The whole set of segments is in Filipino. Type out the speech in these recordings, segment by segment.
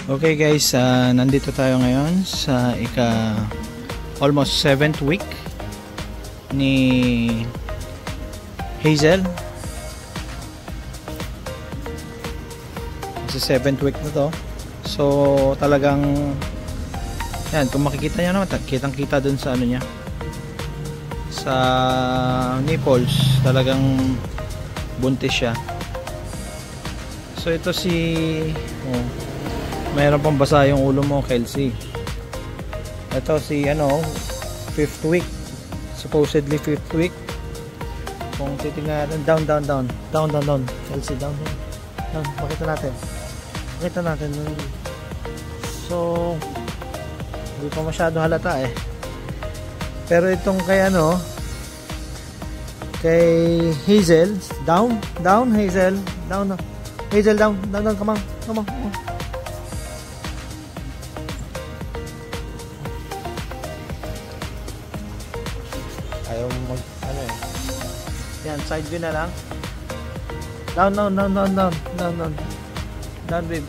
Okay guys, nandito tayo ngayon sa almost 7th week ni Hazel. Sa 7th week na to. So talagang yan, kung makikita nyo naman, kitang kita dun sa ano niya, sa nipples, talagang buntis siya. So ito mayroon pang basa yung ulo mo, Kelsey. Ito si 5th week, supposedly 5th week. Kung titingnan natin, down, Kelsey, down. Pakita natin. So hindi pa masyado halata eh. Pero itong kay kay Hazel, down, Hazel, down, come on. Ayaw yan, side view na lang. Down, babe.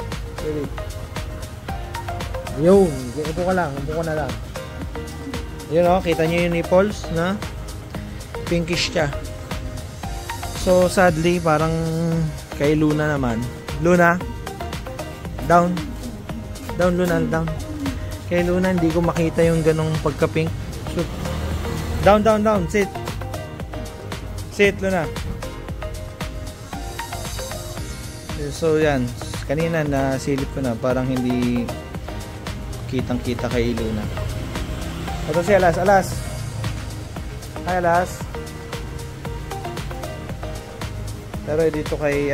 Yun, upo ka na lang. Yun kita nyo yung nipples na pinkish siya. So sadly, parang kay Luna naman. Luna, down, Luna, down. Kay Luna hindi ko makita yung ganong pagka-pink. So, down, sit Luna. So yan, kanina na silip ko na, parang hindi kitang-kita kay Luna. Ito si Alas. Hi Alas. Pero dito kay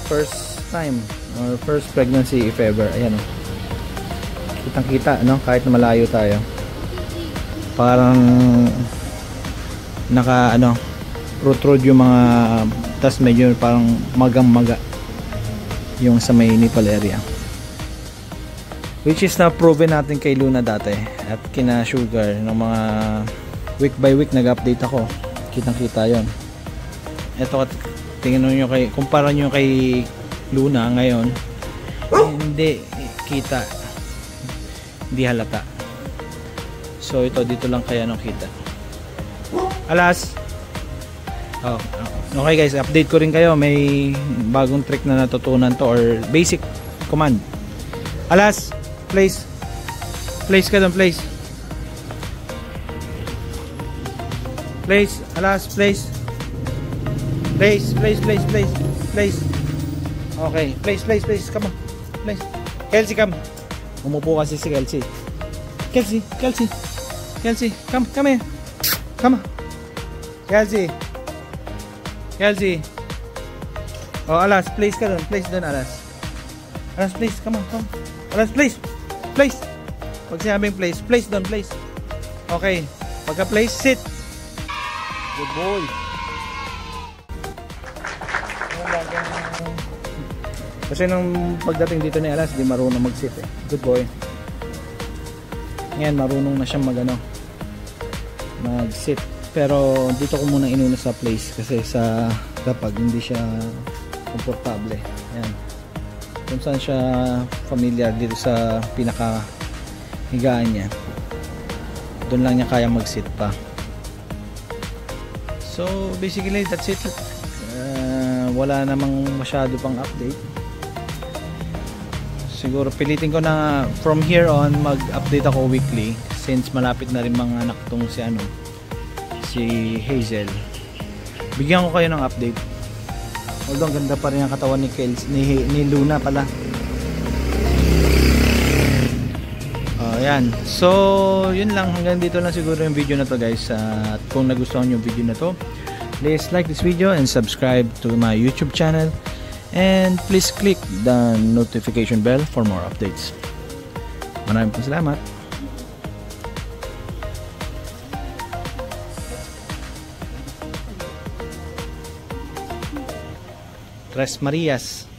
first time or first pregnancy if ever. Ayan kitang-kita kahit na malayo tayo. Parang protrude yung mga, tas medyo parang magang-maga yung sa may nipple area, which is na proven natin kay Luna dati at kina Sugar ng mga week by week nag-update ako, kitang-kita yon. Ito, tingnan nyo kumpara nyo kay Luna ngayon, hindi kita, hindi halata. So ito, dito lang kaya kita. Alas. Okay guys, update ko rin kayo, may bagong trick na natutunan to, or basic command. Alas, place ka doon, place, Alas, place. Okay, place, come on, place. Kelsey, come. Umupo kasi si Kelsey. Kelsey, come here. Come on. Kelsey. Oh, Alas, place ka doon. Place doon, Alas. Alas, place. Come on. Alas, place. Pag sinabing place doon, place. Okay. Pagka-place, sit. Good boy. Kasi nung pagdating dito ni Alas, di marunong mag-sit eh. Good boy. Ngayon, marunong na siyang mag-sit. Pero dito ko muna inuna sa place kasi sa kapag hindi siya komportable. Ayan. Kung saan siya familiar dito sa pinaka-higaan niya, doon lang niya kaya mag-sit pa. So basically that's it. Wala namang masyado pang update. Siguro pilitin ko na from here on mag-update ako weekly since malapit na rin mga anak tong si Hazel. Bigyan ko kayo ng update. Although ang ganda pa rin ang katawan ni Luna pala. Ayan. So yun lang, hanggang dito lang siguro yung video na to guys. At kung nagustuhan yung video na to, please like this video and subscribe to my YouTube channel, and please click the notification bell for more updates. Maraming salamat. Tres Marias.